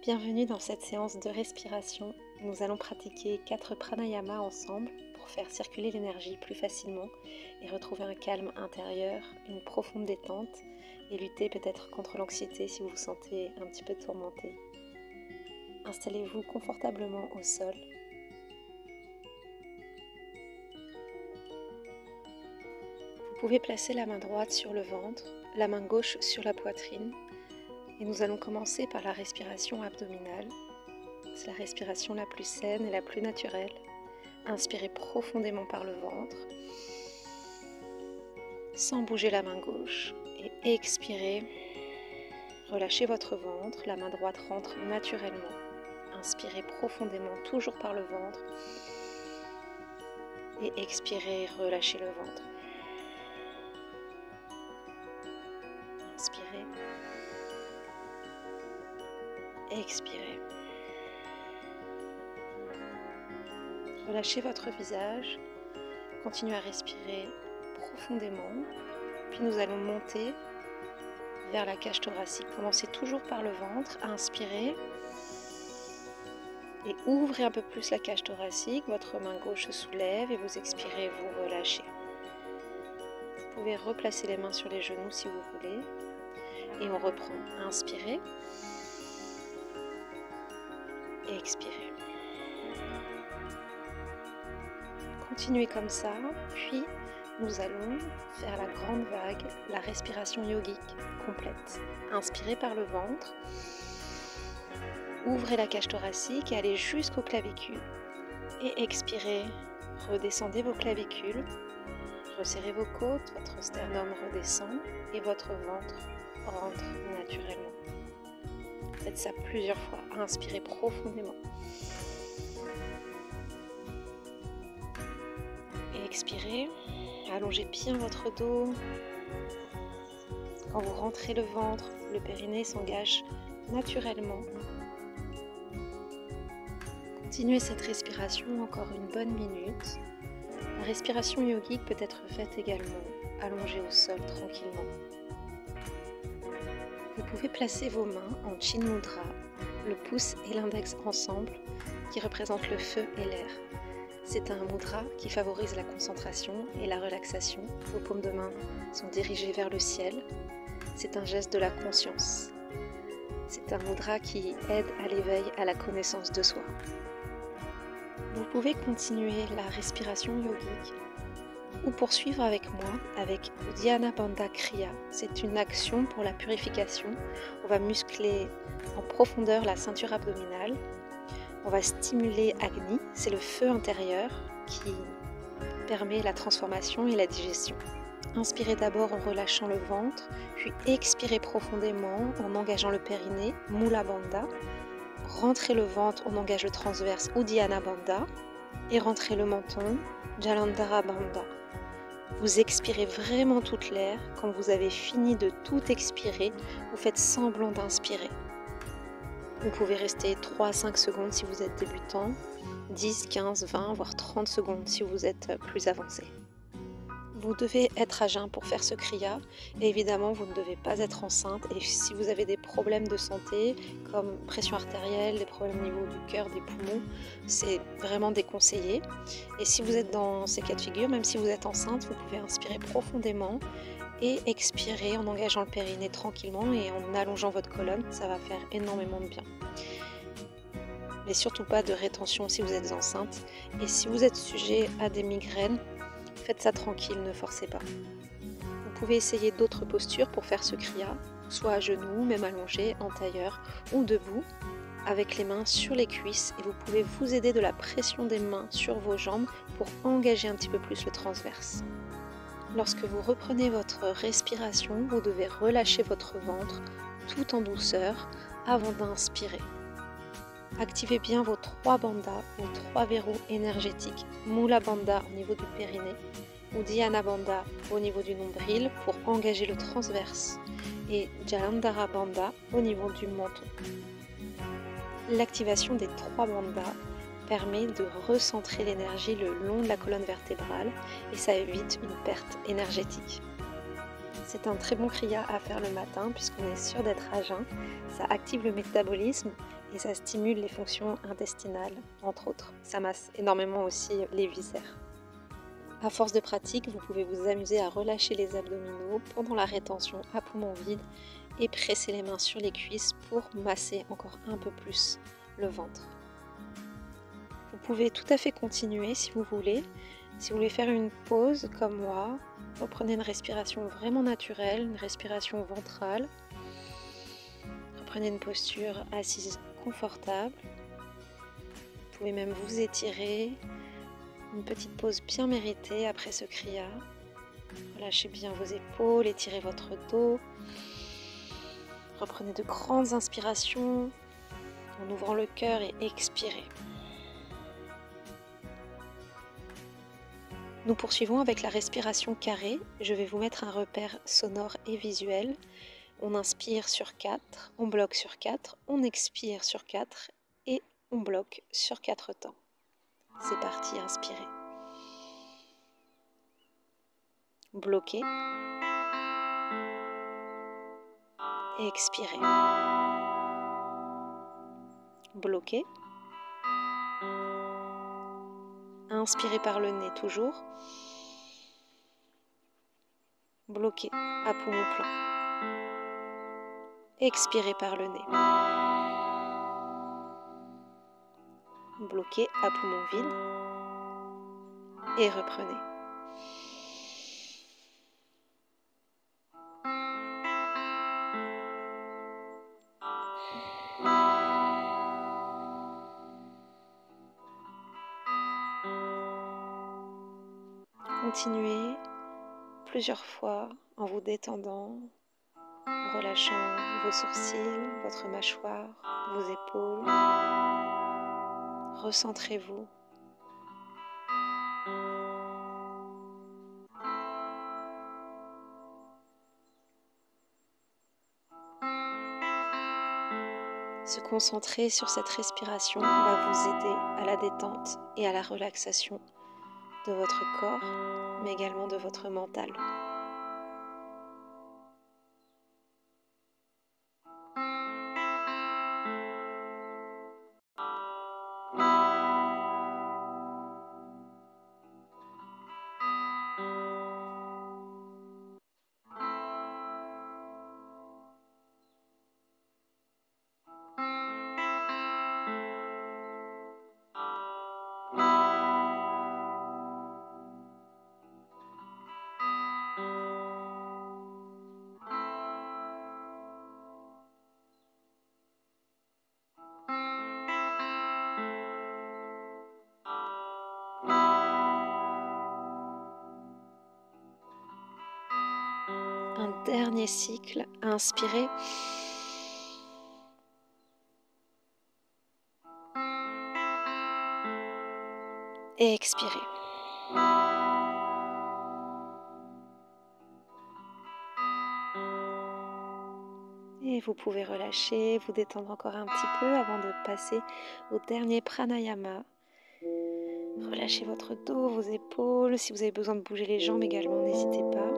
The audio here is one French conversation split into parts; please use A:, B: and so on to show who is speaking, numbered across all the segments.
A: Bienvenue dans cette séance de respiration. Nous allons pratiquer 4 pranayamas ensemble pour faire circuler l'énergie plus facilement et retrouver un calme intérieur, une profonde détente et lutter peut-être contre l'anxiété si vous vous sentez un petit peu tourmenté. Installez-vous confortablement au sol. Vous pouvez placer la main droite sur le ventre, la main gauche sur la poitrine. Et nous allons commencer par la respiration abdominale. C'est la respiration la plus saine et la plus naturelle. Inspirez profondément par le ventre, sans bouger la main gauche. Et expirez, relâchez votre ventre, la main droite rentre naturellement. Inspirez profondément, toujours par le ventre. Et expirez, relâchez le ventre. Inspirez. Expirez. Relâchez votre visage. Continuez à respirer profondément. Puis nous allons monter vers la cage thoracique. Commencez toujours par le ventre. Inspirez. Et ouvrez un peu plus la cage thoracique. Votre main gauche se soulève et vous expirez, vous relâchez. Vous pouvez replacer les mains sur les genoux si vous voulez. Et on reprend. Inspirez. Et expirez. Continuez comme ça, puis nous allons faire la grande vague, la respiration yogique complète. Inspirez par le ventre, ouvrez la cage thoracique et allez jusqu'aux clavicules. Et expirez, redescendez vos clavicules, resserrez vos côtes, votre sternum redescend et votre ventre rentre naturellement. Faites ça plusieurs fois. Inspirez profondément. Et expirez. Allongez bien votre dos. Quand vous rentrez le ventre, le périnée s'engage naturellement. Continuez cette respiration encore une bonne minute. La respiration yogique peut être faite également allongée au sol tranquillement. Vous pouvez placer vos mains en Chin Mudra, le pouce et l'index ensemble, qui représentent le feu et l'air. C'est un mudra qui favorise la concentration et la relaxation. Vos paumes de main sont dirigées vers le ciel. C'est un geste de la conscience. C'est un mudra qui aide à l'éveil, à la connaissance de soi. Vous pouvez continuer la respiration yogique ou poursuivre avec moi avec Uddiyana Bandha Kriya. C'est une action pour la purification. On va muscler en profondeur la ceinture abdominale. On va stimuler Agni, c'est le feu intérieur qui permet la transformation et la digestion. Inspirez d'abord en relâchant le ventre, puis expirez profondément en engageant le périnée, Mula Bandha. Rentrez le ventre, on engage le transverse, Uddiyana Bandha. Et rentrez le menton, Jalandhara Bandha. Vous expirez vraiment toute l'air. Quand vous avez fini de tout expirer, vous faites semblant d'inspirer. Vous pouvez rester 3 à 5 secondes si vous êtes débutant, 10, 15, 20, voire 30 secondes si vous êtes plus avancé. Vous devez être à jeun pour faire ce kriya et évidemment vous ne devez pas être enceinte et si vous avez des problèmes de santé comme pression artérielle, des problèmes au niveau du cœur, des poumons, c'est vraiment déconseillé. Et si vous êtes dans ces cas de figure, même si vous êtes enceinte, vous pouvez inspirer profondément et expirer en engageant le périnée tranquillement et en allongeant votre colonne, ça va faire énormément de bien. Mais surtout pas de rétention si vous êtes enceinte et si vous êtes sujet à des migraines, faites ça tranquille, ne forcez pas. Vous pouvez essayer d'autres postures pour faire ce kriya, soit à genoux, même allongé, en tailleur ou debout, avec les mains sur les cuisses et vous pouvez vous aider de la pression des mains sur vos jambes pour engager un petit peu plus le transverse. Lorsque vous reprenez votre respiration, vous devez relâcher votre ventre tout en douceur avant d'inspirer. Activez bien vos 3 bandhas, vos 3 verrous énergétiques. Mula Bandha au niveau du périnée, Uddiyana Bandha au niveau du nombril pour engager le transverse et Jalandhara Bandha au niveau du menton. L'activation des 3 bandhas permet de recentrer l'énergie le long de la colonne vertébrale et ça évite une perte énergétique. C'est un très bon kriya à faire le matin puisqu'on est sûr d'être à jeun. Ça active le métabolisme et ça stimule les fonctions intestinales, entre autres. Ça masse énormément aussi les viscères. À force de pratique, vous pouvez vous amuser à relâcher les abdominaux pendant la rétention à poumon vide et presser les mains sur les cuisses pour masser encore un peu plus le ventre. Vous pouvez tout à fait continuer si vous voulez. Si vous voulez faire une pause comme moi, reprenez une respiration vraiment naturelle, une respiration ventrale. Reprenez une posture assise confortable. Vous pouvez même vous étirer. Une petite pause bien méritée après ce kriya. Relâchez bien vos épaules, étirez votre dos. Reprenez de grandes inspirations en ouvrant le cœur et expirez. Nous poursuivons avec la respiration carrée. Je vais vous mettre un repère sonore et visuel. On inspire sur 4, on bloque sur 4, on expire sur 4 et on bloque sur 4 temps. C'est parti, inspirez. Bloquez. Et expirez. Bloquez. Inspirez par le nez toujours. Bloquez à poumon plein. Expirez par le nez. Bloquez à poumon vide. Et reprenez. Continuez plusieurs fois en vous détendant, en relâchant vos sourcils, votre mâchoire, vos épaules. Recentrez-vous. Se concentrer sur cette respiration va vous aider à la détente et à la relaxation de votre corps, mais également de votre mental. Un dernier cycle, inspirez. Et expirez. Et vous pouvez relâcher, vous détendre encore un petit peu avant de passer au dernier pranayama. Relâchez votre dos, vos épaules. Si vous avez besoin de bouger les jambes également, n'hésitez pas.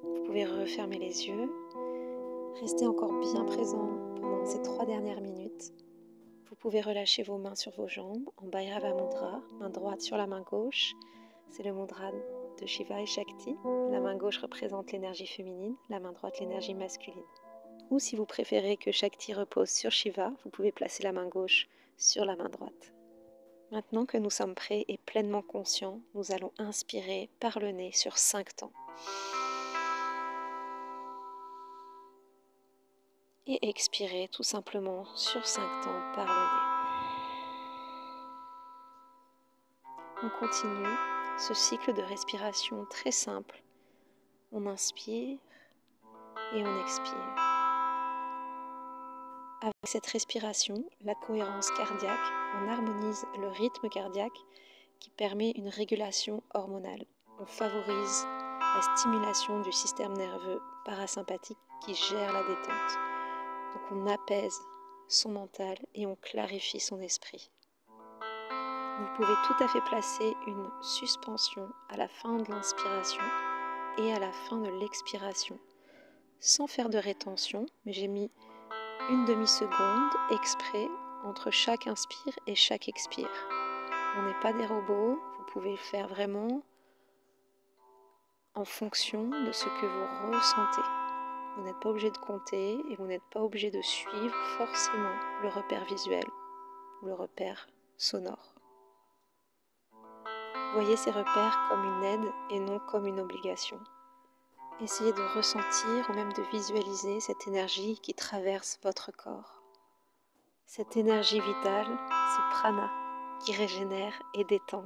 A: Vous pouvez refermer les yeux. Restez encore bien présent pendant ces 3 dernières minutes. Vous pouvez relâcher vos mains sur vos jambes en Bhairava Mudra, main droite sur la main gauche. C'est le mudra de Shiva et Shakti. La main gauche représente l'énergie féminine, la main droite l'énergie masculine. Ou si vous préférez que Shakti repose sur Shiva, vous pouvez placer la main gauche sur la main droite. Maintenant que nous sommes prêts et pleinement conscients, nous allons inspirer par le nez sur 5 temps. Et expirer tout simplement sur 5 temps par le nez. On continue ce cycle de respiration très simple. On inspire et on expire. Avec cette respiration, la cohérence cardiaque, on harmonise le rythme cardiaque qui permet une régulation hormonale. On favorise la stimulation du système nerveux parasympathique qui gère la détente. Donc on apaise son mental et on clarifie son esprit. Vous pouvez tout à fait placer une suspension à la fin de l'inspiration et à la fin de l'expiration, sans faire de rétention, mais j'ai mis une demi-seconde exprès entre chaque inspire et chaque expire. On n'est pas des robots, vous pouvez le faire vraiment en fonction de ce que vous ressentez. Vous n'êtes pas obligé de compter et vous n'êtes pas obligé de suivre forcément le repère visuel ou le repère sonore. Voyez ces repères comme une aide et non comme une obligation. Essayez de ressentir ou même de visualiser cette énergie qui traverse votre corps. Cette énergie vitale, ce prana qui régénère et détend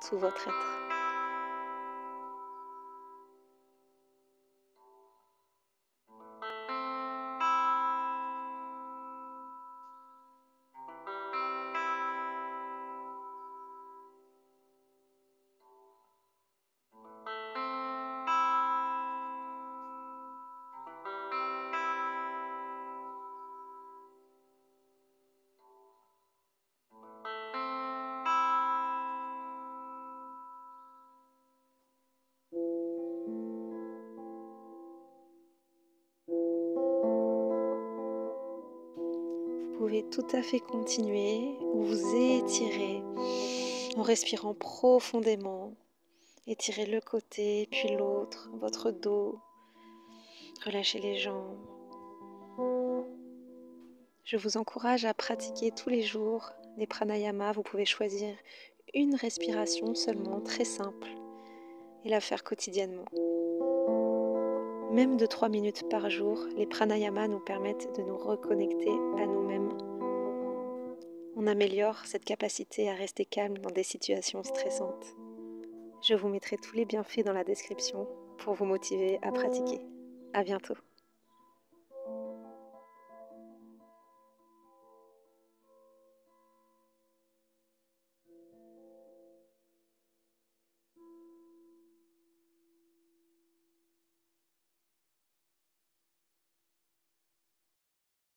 A: tout votre être. Vous pouvez tout à fait continuer ou vous étirer en respirant profondément. Étirez le côté puis l'autre, votre dos. Relâchez les jambes. Je vous encourage à pratiquer tous les jours des pranayamas. Vous pouvez choisir une respiration seulement, très simple, et la faire quotidiennement. Même de 3 minutes par jour, les pranayamas nous permettent de nous reconnecter à nous-mêmes. On améliore cette capacité à rester calme dans des situations stressantes. Je vous mettrai tous les bienfaits dans la description pour vous motiver à pratiquer. À bientôt.